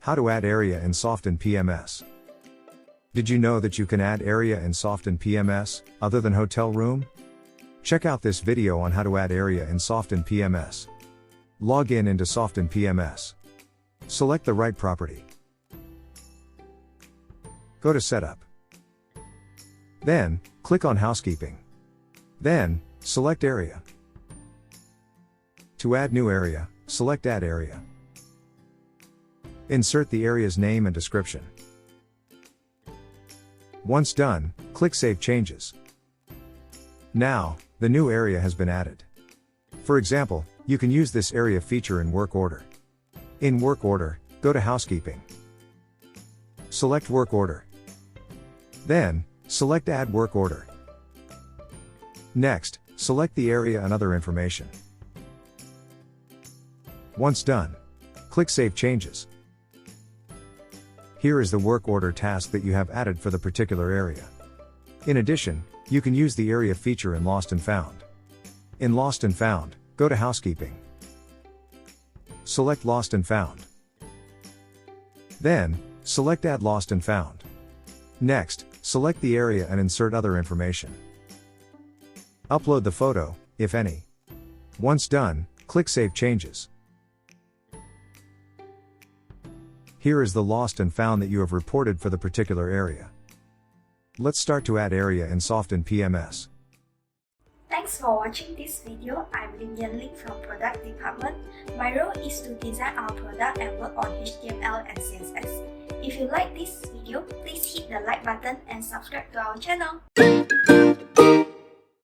How to add area in Softinn PMS. Did you know that you can add area in Softinn PMS, other than hotel room? Check out this video on how to add area in Softinn PMS. Log in into Softinn PMS. Select the right property. Go to Setup. Then, click on Housekeeping. Then, select Area. To add new area, select Add Area. Insert the area's name and description. Once done, click Save Changes. Now, the new area has been added. For example, you can use this area feature in work order. In work order, go to Housekeeping. Select Work Order. Then, select Add Work Order. Next, select the area and other information. Once done, click Save Changes. Here is the work order task that you have added for the particular area. In addition, you can use the area feature in Lost and Found. In Lost and Found, go to Housekeeping. Select Lost and Found. Then, select Add Lost and Found. Next, select the area and insert other information. Upload the photo, if any. Once done, click Save Changes. Here is the lost and found that you have reported for the particular area. Let's start to add area in Softinn PMS. Thanks for watching this video. I'm Lin from Product Department. My role is to design our product and work on HTML and CSS. If you like this video, please hit the like button and subscribe to our channel.